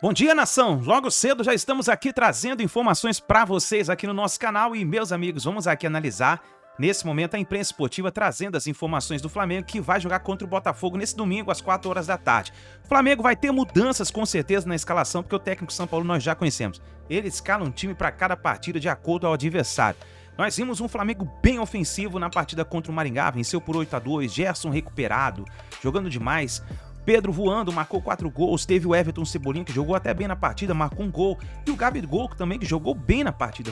Bom dia, nação! Logo cedo já estamos aqui trazendo informações para vocês aqui no nosso canal e, meus amigos, vamos aqui analisar, nesse momento, a imprensa esportiva trazendo as informações do Flamengo que vai jogar contra o Botafogo nesse domingo às 4 horas da tarde. O Flamengo vai ter mudanças com certeza na escalação, porque o técnico São Paulo nós já conhecemos. Ele escala um time para cada partida de acordo ao adversário. Nós vimos um Flamengo bem ofensivo na partida contra o Maringá, venceu por 8-2, Gerson recuperado, jogando demais. Pedro voando, marcou 4 gols, teve o Everton Cebolinha, que jogou até bem na partida, marcou um gol, e o Gabigol também, que jogou bem na partida,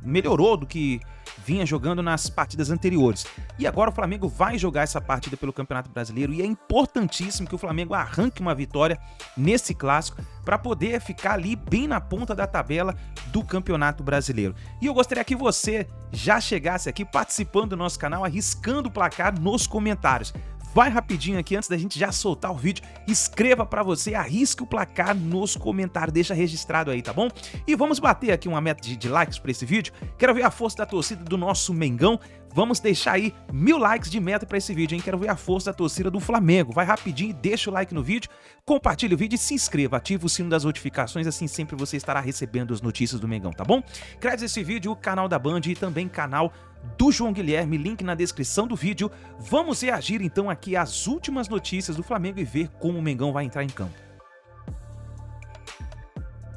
melhorou do que vinha jogando nas partidas anteriores. E agora o Flamengo vai jogar essa partida pelo Campeonato Brasileiro, e é importantíssimo que o Flamengo arranque uma vitória nesse clássico, para poder ficar ali bem na ponta da tabela do Campeonato Brasileiro. E eu gostaria que você já chegasse aqui participando do nosso canal, arriscando o placar nos comentários. Vai rapidinho aqui, antes da gente já soltar o vídeo, escreva pra você, arrisque o placar nos comentários, deixa registrado aí, tá bom? E vamos bater aqui uma meta de likes pra esse vídeo, quero ver a força da torcida do nosso Mengão, vamos deixar aí 1000 likes de meta pra esse vídeo, hein? Quero ver a força da torcida do Flamengo, vai rapidinho, deixa o like no vídeo, compartilha o vídeo e se inscreva, ativa o sino das notificações, assim sempre você estará recebendo as notícias do Mengão, tá bom? Créditos desse vídeo, o canal da Band e também canal do João Guilherme, link na descrição do vídeo. Vamos reagir então aqui às últimas notícias do Flamengo e ver como o Mengão vai entrar em campo.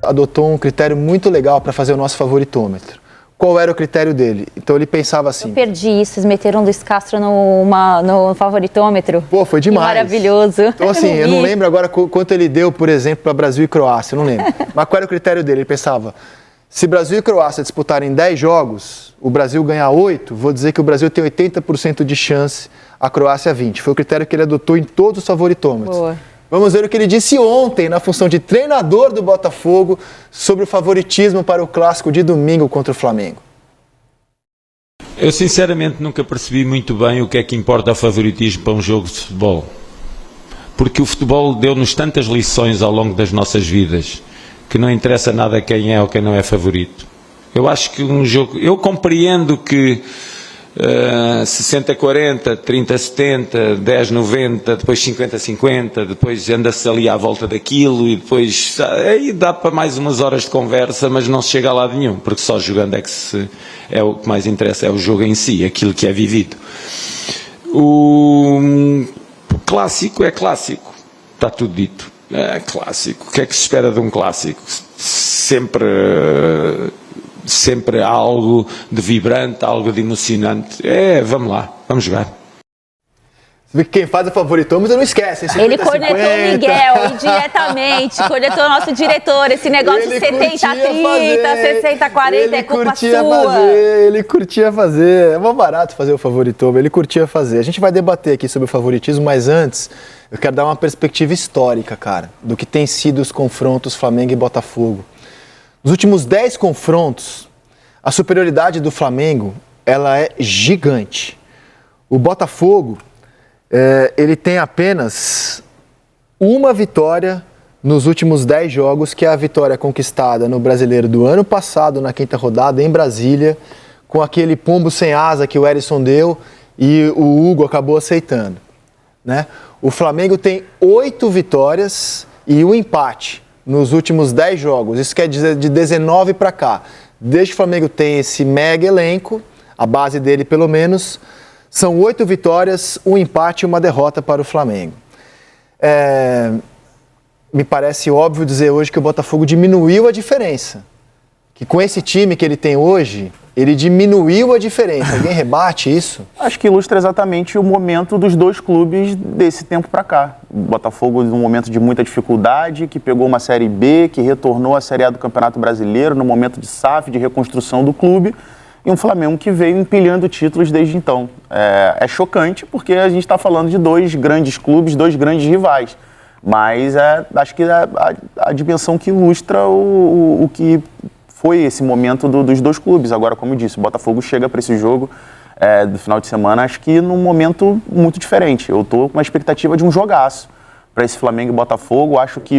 Adotou um critério muito legal para fazer o nosso favoritômetro. Qual era o critério dele? Então ele pensava assim... Eu perdi isso, vocês meteram o Luiz Castro no favoritômetro. Pô, foi demais. Que maravilhoso. Então assim, eu não lembro agora quanto ele deu, por exemplo, para Brasil e Croácia, eu não lembro. Mas qual era o critério dele? Ele pensava... Se Brasil e Croácia disputarem 10 jogos, o Brasil ganhar 8, vou dizer que o Brasil tem 80% de chance, a Croácia 20%. Foi o critério que ele adotou em todos os favoritômetros. Boa. Vamos ver o que ele disse ontem, na função de treinador do Botafogo, sobre o favoritismo para o clássico de domingo contra o Flamengo. Eu sinceramente nunca percebi muito bem o que é que importa o favoritismo para um jogo de futebol. Porque o futebol deu-nos tantas lições ao longo das nossas vidas, que não interessa nada quem é ou quem não é favorito. Eu acho que um jogo... Eu compreendo que 60-40, 30-70, 10-90, depois 50-50, depois anda-se ali à volta daquilo e depois... Aí dá para mais umas horas de conversa, mas não se chega a lado nenhum, porque só jogando é o que mais interessa, é o jogo em si, aquilo que é vivido. O clássico é clássico, está tudo dito. É clássico. O que é que se espera de um clássico? Sempre algo de vibrante, algo de emocionante. Vamos lá, vamos jogar. Quem faz o favoritômetro não esquece. 50, ele cornetou o Miguel indiretamente, cornetou o nosso diretor. Esse negócio de 70-30, 60-40 é culpa sua. Ele curtia fazer. É mó barato fazer o favoritômetro, ele curtia fazer. A gente vai debater aqui sobre o favoritismo, mas antes eu quero dar uma perspectiva histórica, cara, do que tem sido os confrontos Flamengo e Botafogo. Nos últimos 10 confrontos, a superioridade do Flamengo ela é gigante. O Botafogo... ele tem apenas uma vitória nos últimos 10 jogos, que é a vitória conquistada no Brasileiro do ano passado, na 5ª rodada, em Brasília, com aquele pombo sem asa que o Erisson deu e o Hugo acabou aceitando, né? O Flamengo tem 8 vitórias e um empate nos últimos 10 jogos. Isso quer dizer de 19 para cá. Desde que o Flamengo tem esse mega elenco, a base dele pelo menos... São 8 vitórias, um empate e uma derrota para o Flamengo. Me parece óbvio dizer hoje que o Botafogo diminuiu a diferença. Que com esse time que ele tem hoje, ele diminuiu a diferença. Alguém rebate isso? Acho que ilustra exatamente o momento dos dois clubes desse tempo para cá. O Botafogo num momento de muita dificuldade, que pegou uma Série B, que retornou à Série A do Campeonato Brasileiro, no momento de SAF, de reconstrução do clube. E um Flamengo que veio empilhando títulos desde então. É chocante porque a gente está falando de 2 grandes clubes, 2 grandes rivais. Mas acho que é a dimensão que ilustra o que foi esse momento dos 2 clubes. Agora, como eu disse, o Botafogo chega para esse jogo do final de semana, acho que num momento muito diferente. Eu estou com uma expectativa de um jogaço para esse Flamengo e Botafogo. Acho que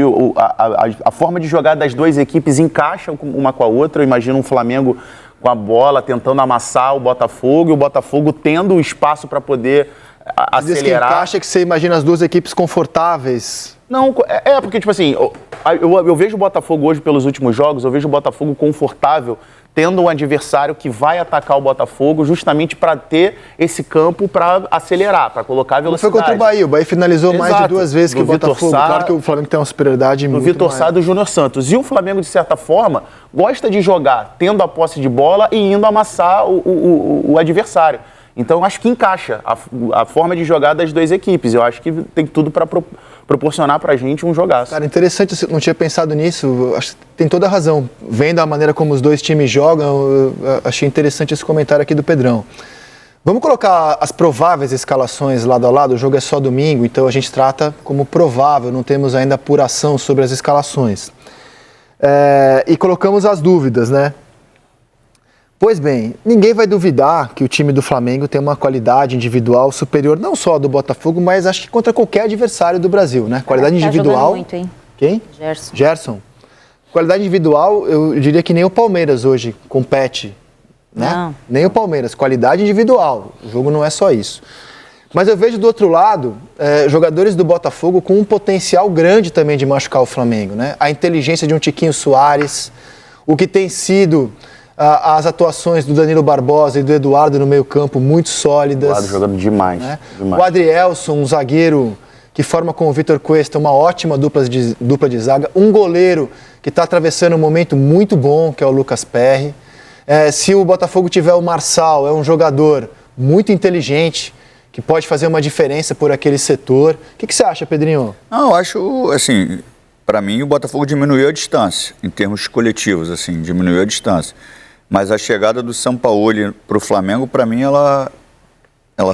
a forma de jogar das 2 equipes encaixa uma com a outra. Eu imagino um Flamengo com a bola, tentando amassar o Botafogo, e o Botafogo tendo o espaço para poder acelerar. Diz que encaixa que você imagina as duas equipes confortáveis. Não, porque, tipo assim, eu vejo o Botafogo hoje pelos últimos jogos, eu vejo o Botafogo confortável, tendo um adversário que vai atacar o Botafogo justamente para ter esse campo para acelerar, para colocar a velocidade. Foi contra o Bahia finalizou mais de 2 vezes que o Botafogo. Claro que o Flamengo tem uma superioridade muito maior. O Vitor Sá do Júnior Santos. E o Flamengo, de certa forma, gosta de jogar tendo a posse de bola e indo amassar o adversário. Então, eu acho que encaixa a forma de jogar das duas equipes. Eu acho que tem tudo para proporcionar pra gente um jogaço. Cara, interessante, eu não tinha pensado nisso, acho que tem toda a razão. Vendo a maneira como os dois times jogam, eu achei interessante esse comentário aqui do Pedrão. Vamos colocar as prováveis escalações lado a lado, o jogo é só domingo, então a gente trata como provável, não temos ainda apuração sobre as escalações. E colocamos as dúvidas, né? Pois bem, ninguém vai duvidar que o time do Flamengo tem uma qualidade individual superior, não só do Botafogo, mas acho que contra qualquer adversário do Brasil, né? Qualidade individual. Jogando muito, hein? Quem? Gerson. Qualidade individual, eu diria que nem o Palmeiras hoje compete, né? Não. Nem o Palmeiras. Qualidade individual. O jogo não é só isso. Mas eu vejo do outro lado jogadores do Botafogo com um potencial grande também de machucar o Flamengo, né? A inteligência de um Tiquinho Soares, o que tem sido as atuações do Danilo Barbosa e do Eduardo no meio-campo muito sólidas. O Eduardo jogando demais, né? demais. O Adrielson, um zagueiro que forma com o Vitor Cuesta uma ótima dupla de zaga. Um goleiro que está atravessando um momento muito bom, que é o Lucas Perry. Se o Botafogo tiver o Marçal, é um jogador muito inteligente, que pode fazer uma diferença por aquele setor. O que você acha, Pedrinho? Não, eu acho, assim, para mim o Botafogo diminuiu a distância, em termos coletivos, assim, diminuiu a distância. Mas a chegada do Sampaoli para o Flamengo, para mim, ela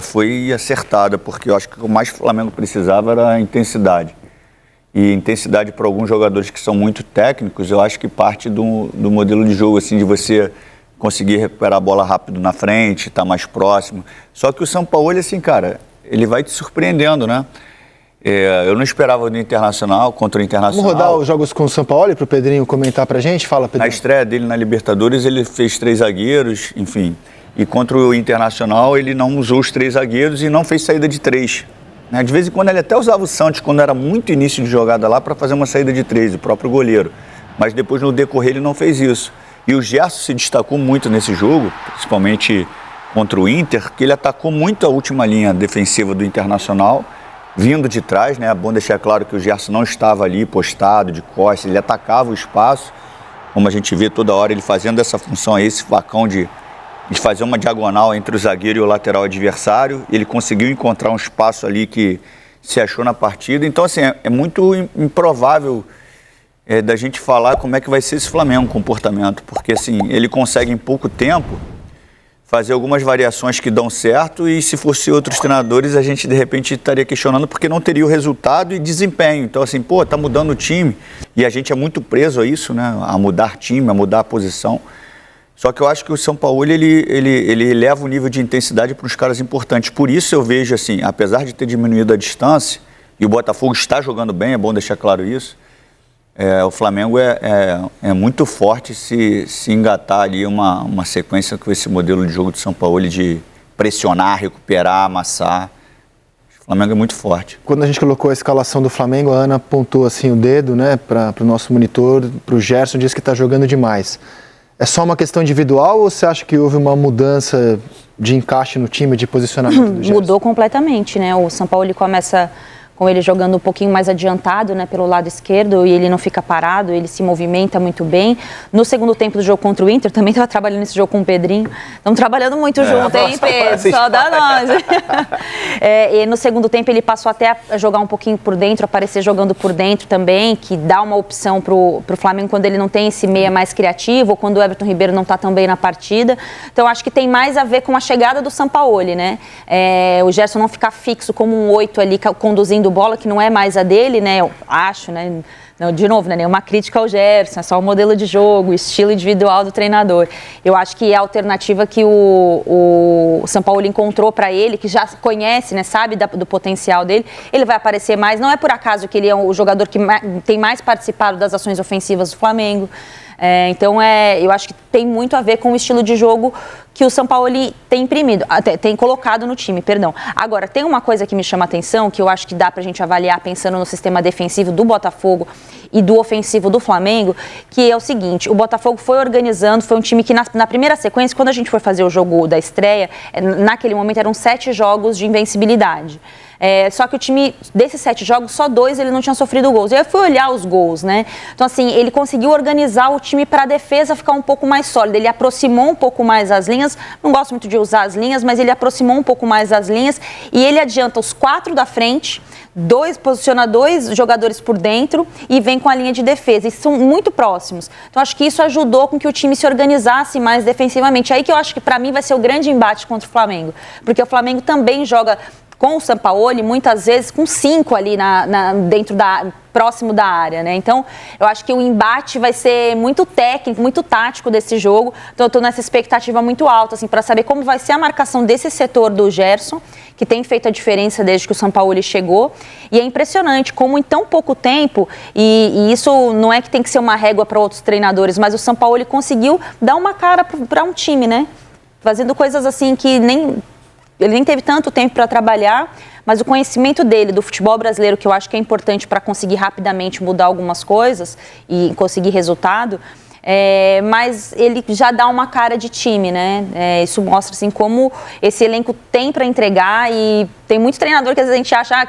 foi acertada, porque eu acho que o mais que o Flamengo precisava era a intensidade. E intensidade para alguns jogadores que são muito técnicos, eu acho que parte do modelo de jogo, assim, de você conseguir recuperar a bola rápido na frente, estar mais próximo. Só que o Sampaoli, assim, cara, ele vai te surpreendendo, né? Eu não esperava do Internacional, contra o Internacional. Vamos rodar os jogos com o Sampaoli para o Pedrinho comentar pra gente? Fala, Pedrinho. Na estreia dele na Libertadores, ele fez 3 zagueiros, enfim. E contra o Internacional, ele não usou os 3 zagueiros e não fez saída de 3. Né? De vez em quando, ele até usava o Santos, quando era muito início de jogada lá, para fazer uma saída de 3, o próprio goleiro. Mas depois, no decorrer, ele não fez isso. E o Gerson se destacou muito nesse jogo, principalmente contra o Inter, que ele atacou muito a última linha defensiva do Internacional, vindo de trás, né? É bom deixar claro que o Gerson não estava ali postado, de costas, ele atacava o espaço, como a gente vê toda hora ele fazendo essa função aí, esse facão de fazer uma diagonal entre o zagueiro e o lateral adversário. Ele conseguiu encontrar um espaço ali que se achou na partida. Então, assim, é muito improvável da gente falar como é que vai ser esse Flamengo, o comportamento, porque, assim, ele consegue em pouco tempo fazer algumas variações que dão certo, e se fosse outros treinadores, a gente de repente estaria questionando porque não teria o resultado e desempenho. Então, assim, tá mudando o time, e a gente é muito preso a isso, né? A mudar time, a mudar a posição. Só que eu acho que o Sampaoli, ele eleva o nível de intensidade para os caras importantes. Por isso eu vejo, assim, apesar de ter diminuído a distância, e o Botafogo está jogando bem, é bom deixar claro isso, o Flamengo é muito forte se engatar ali uma sequência com esse modelo de jogo do Sampaoli de pressionar, recuperar, amassar. O Flamengo é muito forte. Quando a gente colocou a escalação do Flamengo, a Ana apontou assim o dedo, né, para o nosso monitor, para o Gerson, disse que está jogando demais. É só uma questão individual ou você acha que houve uma mudança de encaixe no time, de posicionamento do Gerson? Mudou completamente, né? O Sampaoli começa com ele jogando um pouquinho mais adiantado, né, pelo lado esquerdo, e ele não fica parado, ele se movimenta muito bem. No segundo tempo do jogo contra o Inter, também estava trabalhando nesse jogo com o Pedrinho. Estamos trabalhando muito junto, hein, Pedro? Só dá nós. E no segundo tempo ele passou até a jogar um pouquinho por dentro, aparecer jogando por dentro também, que dá uma opção pro Flamengo quando ele não tem esse meia mais criativo, ou quando o Everton Ribeiro não está tão bem na partida. Então acho que tem mais a ver com a chegada do Sampaoli, né? O Gerson não ficar fixo como um 8 ali, conduzindo bola, que não é mais a dele, né? Eu acho, né? Não, de novo, né? Nenhuma crítica ao Gerson, é só o modelo de jogo, o estilo individual do treinador. Eu acho que é a alternativa que o Sampaoli encontrou para ele, que já conhece, né? Sabe do potencial dele. Ele vai aparecer mais. Não é por acaso que ele é o jogador que tem mais participado das ações ofensivas do Flamengo. Então, eu acho que tem muito a ver com o estilo de jogo que o Sampaoli tem imprimido, tem colocado no time, perdão. Agora, tem uma coisa que me chama a atenção, que eu acho que dá pra gente avaliar pensando no sistema defensivo do Botafogo e do ofensivo do Flamengo, que é o seguinte, o Botafogo foi organizando, foi um time que na primeira sequência, quando a gente foi fazer o jogo da estreia, naquele momento eram 7 jogos de invencibilidade. Só que o time, desses 7 jogos, só 2 ele não tinha sofrido gols. Eu fui olhar os gols, né? Então, assim, ele conseguiu organizar o time para a defesa ficar um pouco mais sólida. Ele aproximou um pouco mais as linhas. Não gosto muito de usar as linhas, mas ele aproximou um pouco mais as linhas. E ele adianta os 4 da frente, posiciona 2 jogadores por dentro e vem com a linha de defesa. E são muito próximos. Então, acho que isso ajudou com que o time se organizasse mais defensivamente. Aí que eu acho que, para mim, vai ser o grande embate contra o Flamengo. Porque o Flamengo também joga com o Sampaoli, muitas vezes com 5 ali próximo da área, né? Então, eu acho que o embate vai ser muito técnico, muito tático desse jogo. Então, eu estou nessa expectativa muito alta, assim, para saber como vai ser a marcação desse setor do Gerson, que tem feito a diferença desde que o Sampaoli chegou. E é impressionante como em tão pouco tempo, e isso não é que tem que ser uma régua para outros treinadores, mas o Sampaoli conseguiu dar uma cara para um time, né? Fazendo coisas assim que ele nem teve tanto tempo para trabalhar, mas o conhecimento dele do futebol brasileiro, que eu acho que é importante para conseguir rapidamente mudar algumas coisas e conseguir resultado, mas ele já dá uma cara de time, né? Isso mostra assim, como esse elenco tem para entregar, e tem muito treinador que às vezes a gente acha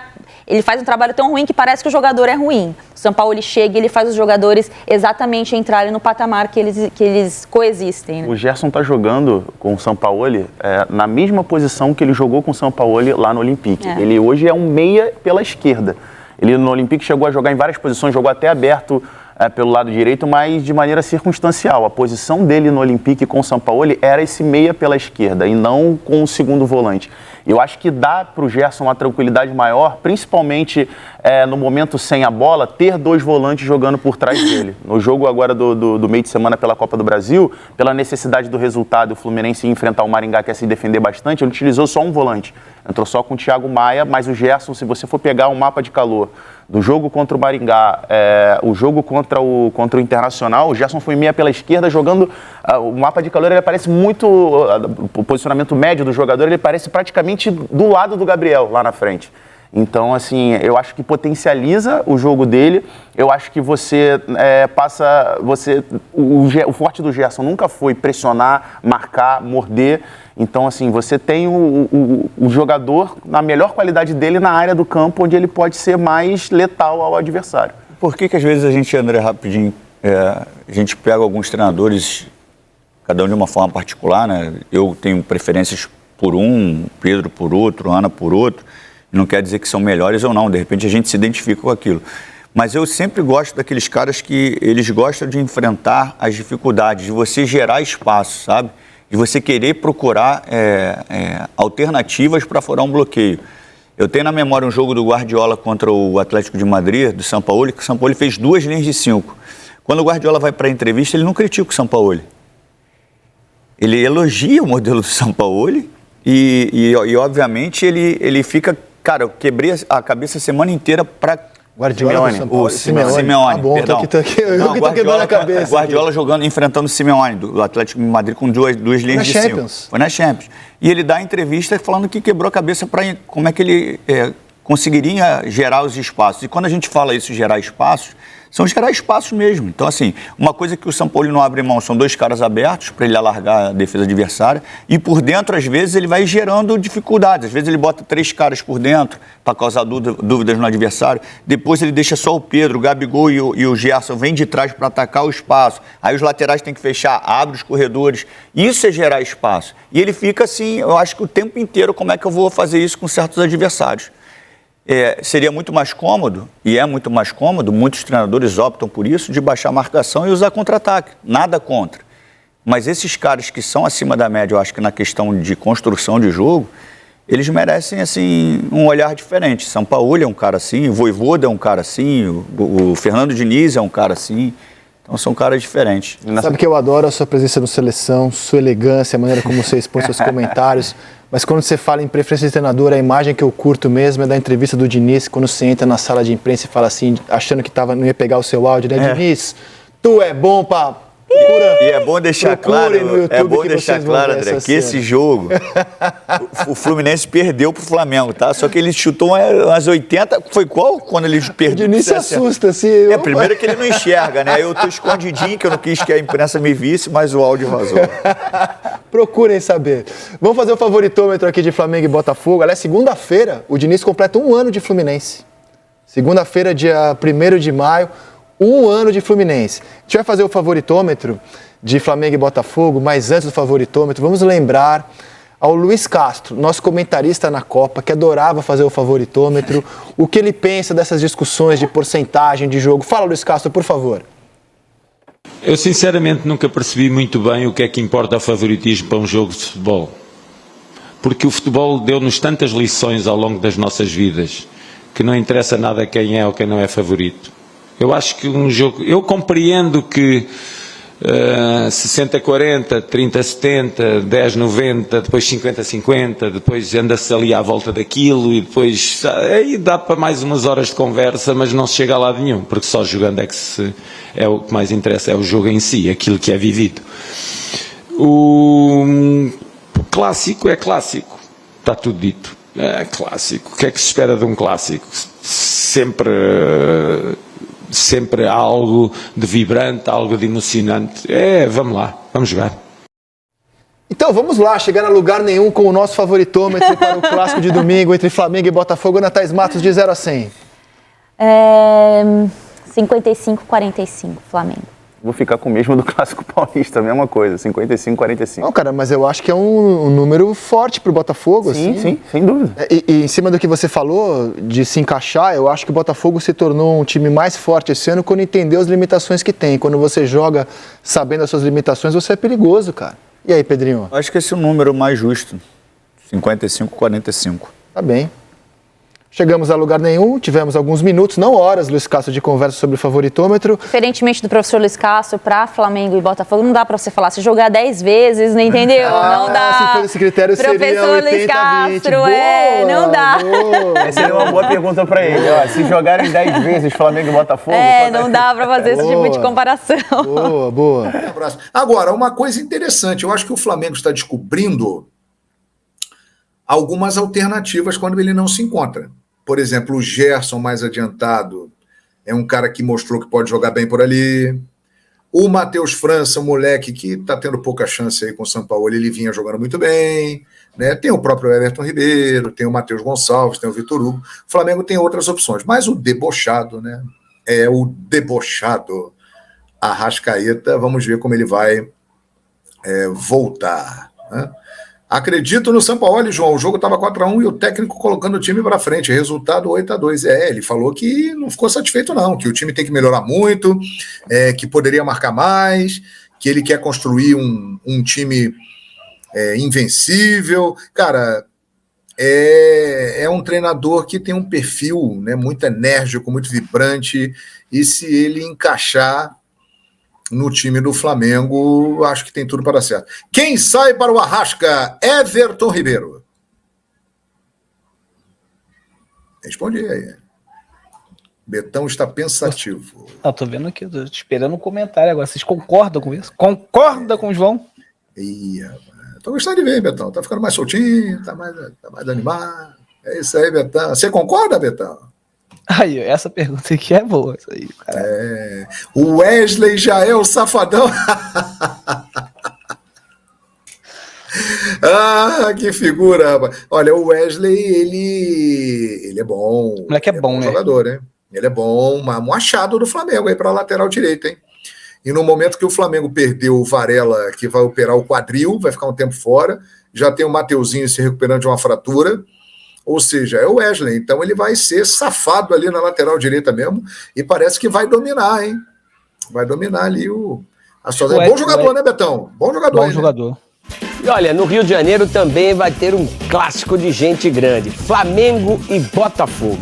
ele faz um trabalho tão ruim que parece que o jogador é ruim. O Sampaoli chega e ele faz os jogadores exatamente entrarem no patamar que eles coexistem. Né? O Gerson está jogando com o Sampaoli na mesma posição que ele jogou com o Sampaoli lá no Olympique. Ele hoje é um meia pela esquerda. Ele no Olympique chegou a jogar em várias posições, jogou até aberto pelo lado direito, mas de maneira circunstancial. A posição dele no Olympique com o Sampaoli era esse meia pela esquerda e não com o segundo volante. Eu acho que dá para o Gerson uma tranquilidade maior, principalmente no momento sem a bola, ter 2 volantes jogando por trás dele. No jogo agora do meio de semana pela Copa do Brasil, pela necessidade do resultado, o Fluminense ia enfrentar o Maringá, que ia se defender bastante, ele utilizou só um volante. Entrou só com o Thiago Maia, mas o Gerson, se você for pegar um mapa de calor do jogo contra o Maringá, o jogo contra o Internacional, o Gerson foi meia pela esquerda jogando, o mapa de calor ele parece muito, o posicionamento médio do jogador, ele parece praticamente do lado do Gabriel, lá na frente. Então, assim, eu acho que potencializa o jogo dele, eu acho que você o forte do Gerson nunca foi pressionar, marcar, morder. Então, assim, você tem o jogador na melhor qualidade dele na área do campo, onde ele pode ser mais letal ao adversário. Por que às vezes a gente, André, rapidinho, a gente pega alguns treinadores, cada um de uma forma particular, né? Eu tenho preferências por um, Pedro por outro, Ana por outro. Não quer dizer que são melhores ou não, de repente a gente se identifica com aquilo. Mas eu sempre gosto daqueles caras que eles gostam de enfrentar as dificuldades, de você gerar espaço, sabe? De você querer procurar alternativas para furar um bloqueio. Eu tenho na memória um jogo do Guardiola contra o Atlético de Madrid, do Sampaoli, que o Sampaoli fez 2 linhas de 5. Quando o Guardiola vai para a entrevista, ele não critica o Sampaoli. Ele elogia o modelo do Sampaoli e obviamente, ele fica... Cara, eu quebrei a cabeça a semana inteira para Guardiola, Simeone. Ah, bom, perdão. eu que tô quebrando a cabeça. Guardiola enfrentando o Simeone, do Atlético de Madrid, com duas linhas de 5. Foi na Champions. E ele dá a entrevista falando que quebrou a cabeça para como é que ele conseguiria gerar os espaços. E quando a gente fala isso, gerar espaços, são gerar espaços mesmo. Então, assim, uma coisa que o Sampaoli não abre mão são 2 caras abertos para ele alargar a defesa adversária e por dentro, às vezes, ele vai gerando dificuldades. Às vezes ele bota 3 caras por dentro para causar dúvidas no adversário. Depois ele deixa só o Pedro, o Gabigol e o Gerson vêm de trás para atacar o espaço. Aí os laterais têm que fechar, abre os corredores. Isso é gerar espaço. E ele fica assim, eu acho que o tempo inteiro, como é que eu vou fazer isso com certos adversários? Seria muito mais cômodo, e é muito mais cômodo, muitos treinadores optam por isso, de baixar a marcação e usar contra-ataque. Nada contra. Mas esses caras que são acima da média, eu acho que na questão de construção de jogo, eles merecem, assim, um olhar diferente. Sampaoli é um cara assim, o Vojvoda é um cara assim, o Fernando Diniz é um cara assim. Então são caras diferentes. Sabe que eu adoro a sua presença no Seleção, sua elegância, a maneira como você expõe seus comentários. Mas quando você fala em preferência de treinador, a imagem que eu curto mesmo é da entrevista do Diniz, quando você entra na sala de imprensa e fala assim, achando que não ia pegar o seu áudio, né? Diniz, tu é bom pra... Procura. E é bom deixar Procurem claro, no YouTube é bom que deixar vocês vão claro, ver André, essa que esse cena. jogo, o Fluminense perdeu pro Flamengo, tá? Só que ele chutou umas 80, foi qual? Quando ele O perdeu. Diniz se assusta, assim. Primeiro que ele não enxerga, né? Eu tô escondidinho, que eu não quis que a imprensa me visse, mas o áudio vazou. Procurem saber. Vamos fazer o favoritômetro aqui de Flamengo e Botafogo. Aliás, segunda-feira, o Diniz completa 1 ano de Fluminense. Segunda-feira, dia 1º de maio, 1 ano de Fluminense. A gente vai fazer o favoritômetro de Flamengo e Botafogo, mas antes do favoritômetro, vamos lembrar ao Luiz Castro, nosso comentarista na Copa, que adorava fazer o favoritômetro, o que ele pensa dessas discussões de porcentagem de jogo. Fala, Luiz Castro, por favor. Eu sinceramente nunca percebi muito bem o que é que importa o favoritismo para um jogo de futebol. Porque o futebol deu-nos tantas lições ao longo das nossas vidas que não interessa nada quem é ou quem não é favorito. Eu acho que um jogo... Eu compreendo que 60-40, 30-70, 10-90, depois 50-50, depois anda-se ali à volta daquilo e depois aí dá para mais umas horas de conversa, mas não se chega a lado nenhum, porque só jogando é o que mais interessa, é o jogo em si, aquilo que é vivido. O clássico é clássico, está tudo dito. É clássico. O que é que se espera de um clássico? Sempre algo de vibrante, algo de emocionante. Vamos lá, vamos jogar. Então vamos lá, chegar a lugar nenhum com o nosso favoritômetro para o clássico de domingo entre Flamengo e Botafogo. Ana Thaís Matos, de 0 a 100. 55-45, Flamengo. Vou ficar com o mesmo do Clássico Paulista, a mesma coisa, 55-45. Não, cara, mas eu acho que é um número forte pro Botafogo. Sim, assim. sim, sem dúvida. E em cima do que você falou, de se encaixar, eu acho que o Botafogo se tornou um time mais forte esse ano quando entendeu as limitações que tem. Quando você joga sabendo as suas limitações, você é perigoso, cara. E aí, Pedrinho? Acho que esse é o número mais justo, 55-45. Tá bem. Chegamos a lugar nenhum, tivemos alguns minutos, não horas, Luiz Castro, de conversa sobre o favoritômetro. Diferentemente do professor Luiz Castro, para Flamengo e Botafogo, não dá para você falar, se jogar 10 vezes, não entendeu? Não dá. Se for esse critério, professor seria 80, Luiz Castro, 20. Boa, não dá. Boa. Essa seria uma boa pergunta pra ele. Ó, se jogarem 10 vezes Flamengo e Botafogo... Não dá para fazer esse tipo de comparação. Boa, boa. Um abraço. Agora, uma coisa interessante, eu acho que o Flamengo está descobrindo algumas alternativas quando ele não se encontra. Por exemplo, o Gerson mais adiantado é um cara que mostrou que pode jogar bem por ali. O Matheus França, um moleque que está tendo pouca chance aí com o São Paulo, ele vinha jogando muito bem, né? Tem o próprio Everton Ribeiro, tem o Matheus Gonçalves, tem o Vitor Hugo. O Flamengo tem outras opções, mas o debochado, né? É o debochado Arrascaeta, vamos ver como ele vai voltar, né? Acredito no Sampaoli, João. O jogo estava 4-1 e o técnico colocando o time para frente. Resultado 8-2. Ele falou que não ficou satisfeito, não. Que o time tem que melhorar muito, que poderia marcar mais, que ele quer construir um time invencível. Cara, é um treinador que tem um perfil, né, muito enérgico, muito vibrante. E se ele encaixar no time do Flamengo, acho que tem tudo para dar certo. Quem sai para o Arrasca? Everton Ribeiro. Responde aí. Betão está pensativo. Não, tô vendo aqui, tô esperando um comentário agora. Vocês concordam com isso? Concorda com o João? Tô gostando de ver, Betão. Tá ficando mais soltinho, tá mais animado. É isso aí, Betão. Você concorda, Betão? Aí, essa pergunta aqui é boa. Isso aí, O Wesley já é o safadão. Que figura, rapaz. Olha, o Wesley, ele é bom. O moleque é bom, né? Jogador, né? Ele é bom, um achado do Flamengo aí para a lateral direita, hein? E no momento que o Flamengo perdeu o Varela, que vai operar o quadril, vai ficar um tempo fora, já tem o Mateuzinho se recuperando de uma fratura. Ou seja, é o Wesley, então ele vai ser safado ali na lateral direita mesmo, e parece que vai dominar, hein? Vai dominar ali a sua... Bom jogador, né, Betão? Bom jogador. Bom jogador. E olha, no Rio de Janeiro também vai ter um clássico de gente grande, Flamengo e Botafogo.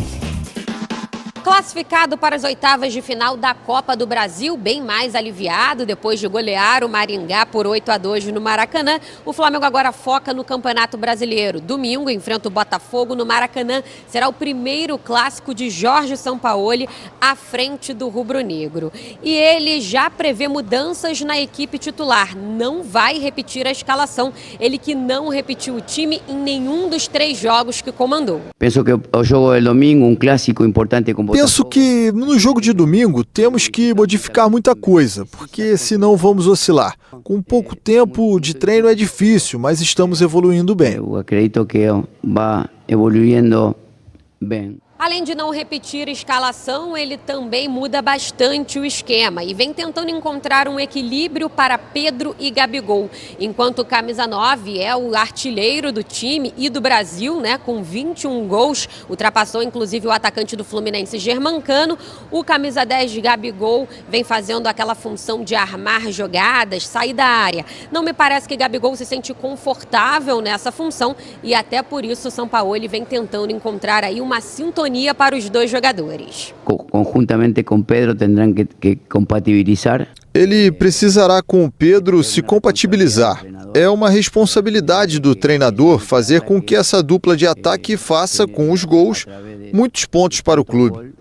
Classificado para as oitavas de final da Copa do Brasil, bem mais aliviado depois de golear o Maringá por 8-2 no Maracanã, o Flamengo agora foca no Campeonato Brasileiro. Domingo enfrenta o Botafogo no Maracanã. Será o primeiro clássico de Jorge Sampaoli à frente do rubro-negro. E ele já prevê mudanças na equipe titular. Não vai repetir a escalação. Ele que não repetiu o time em nenhum dos 3 jogos que comandou. Penso que o jogo do domingo, clássico importante com Penso que no jogo de domingo temos que modificar muita coisa, porque senão vamos oscilar. Com pouco tempo de treino é difícil, mas estamos evoluindo bem. Eu acredito que vai evoluindo bem. Além de não repetir a escalação, ele também muda bastante o esquema e vem tentando encontrar um equilíbrio para Pedro e Gabigol. Enquanto o camisa 9 é o artilheiro do time e do Brasil, né, com 21 gols, ultrapassou inclusive o atacante do Fluminense, Germancano, o camisa 10 de Gabigol vem fazendo aquela função de armar jogadas, sair da área. Não me parece que Gabigol se sente confortável nessa função e até por isso o Sampaoli vem tentando encontrar aí uma sintonia para os 2 jogadores. Conjuntamente com Pedro terão que compatibilizar. Ele precisará com o Pedro se compatibilizar. É uma responsabilidade do treinador fazer com que essa dupla de ataque faça com os gols muitos pontos para o clube.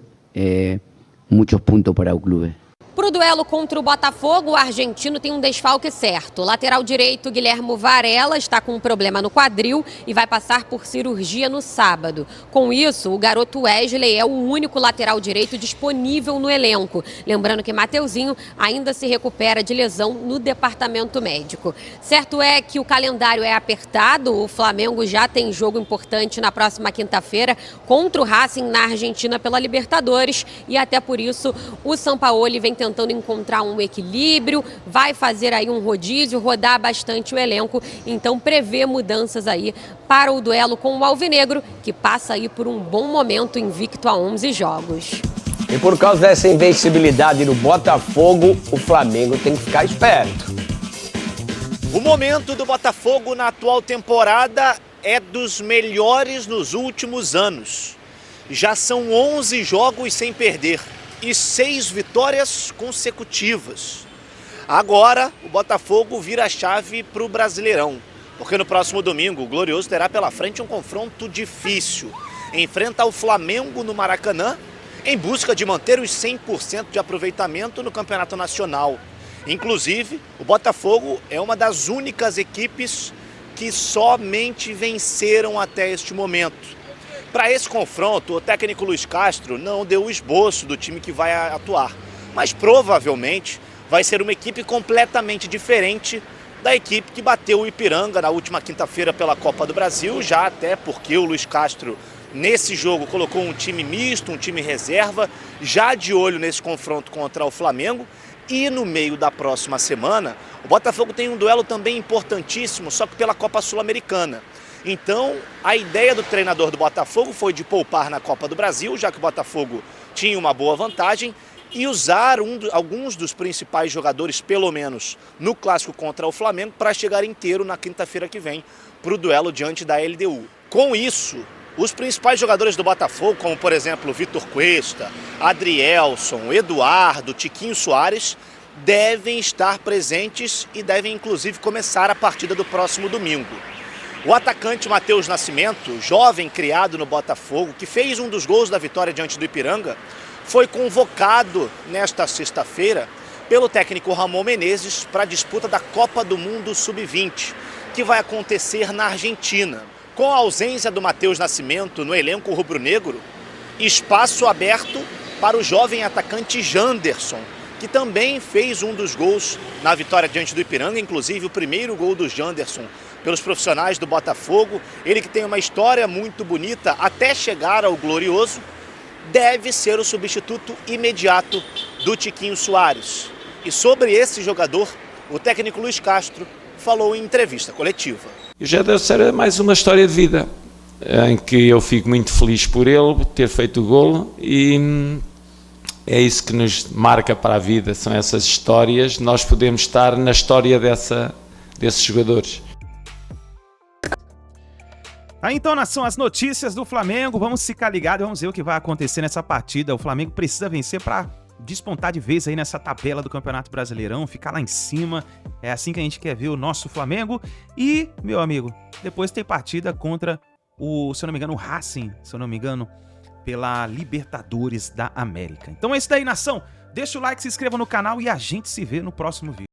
Muitos pontos para o clube. Para o duelo contra o Botafogo, o argentino tem um desfalque certo. O lateral direito, Guilhermo Varela, está com um problema no quadril e vai passar por cirurgia no sábado. Com isso, o garoto Wesley é o único lateral direito disponível no elenco. Lembrando que Mateuzinho ainda se recupera de lesão no departamento médico. Certo é que o calendário é apertado. O Flamengo já tem jogo importante na próxima quinta-feira contra o Racing na Argentina pela Libertadores. E até por isso, o Sampaoli vem tentando encontrar um equilíbrio, vai fazer aí um rodízio, rodar bastante o elenco, então prevê mudanças aí para o duelo com o Alvinegro, que passa aí por um bom momento invicto a 11 jogos. E por causa dessa invencibilidade no Botafogo, o Flamengo tem que ficar esperto. O momento do Botafogo na atual temporada é dos melhores nos últimos anos. Já são 11 jogos sem perder e 6 vitórias consecutivas. Agora, o Botafogo vira a chave para o Brasileirão, porque no próximo domingo o Glorioso terá pela frente um confronto difícil. Enfrenta o Flamengo no Maracanã, em busca de manter os 100% de aproveitamento no Campeonato Nacional. Inclusive, o Botafogo é uma das únicas equipes que somente venceram até este momento. Para esse confronto, o técnico Luiz Castro não deu o esboço do time que vai atuar, mas provavelmente vai ser uma equipe completamente diferente da equipe que bateu o Ipiranga na última quinta-feira pela Copa do Brasil, já até porque o Luiz Castro, nesse jogo, colocou um time misto, um time reserva, já de olho nesse confronto contra o Flamengo. E no meio da próxima semana, o Botafogo tem um duelo também importantíssimo, só que pela Copa Sul-Americana. Então, a ideia do treinador do Botafogo foi de poupar na Copa do Brasil, já que o Botafogo tinha uma boa vantagem, e usar alguns dos principais jogadores, pelo menos no clássico contra o Flamengo, para chegar inteiro na quinta-feira que vem para o duelo diante da LDU. Com isso, os principais jogadores do Botafogo, como por exemplo Vitor Cuesta, Adrielson, Eduardo, Tiquinho Soares, devem estar presentes e devem inclusive começar a partida do próximo domingo. O atacante Matheus Nascimento, jovem criado no Botafogo, que fez um dos gols da vitória diante do Ipiranga, foi convocado nesta sexta-feira pelo técnico Ramon Menezes para a disputa da Copa do Mundo Sub-20, que vai acontecer na Argentina. Com a ausência do Matheus Nascimento no elenco rubro-negro, espaço aberto para o jovem atacante Janderson, que também fez um dos gols na vitória diante do Ipiranga, inclusive o primeiro gol do Janderson pelos profissionais do Botafogo. Ele que tem uma história muito bonita até chegar ao Glorioso, deve ser o substituto imediato do Tiquinho Soares. E sobre esse jogador, o técnico Luiz Castro falou em entrevista coletiva. O Janderson era mais uma história de vida, em que eu fico muito feliz por ele, por ter feito o golo, e é isso que nos marca para a vida, são essas histórias. Nós podemos estar na história desses jogadores. Aí então, nação, as notícias do Flamengo. Vamos ficar ligados, vamos ver o que vai acontecer nessa partida. O Flamengo precisa vencer para despontar de vez aí nessa tabela do Campeonato Brasileirão, ficar lá em cima. É assim que a gente quer ver o nosso Flamengo. E, meu amigo, depois tem partida contra o, se eu não me engano, o Racing, se eu não me engano, pela Libertadores da América. Então é isso daí, nação. Deixa o like, se inscreva no canal e a gente se vê no próximo vídeo.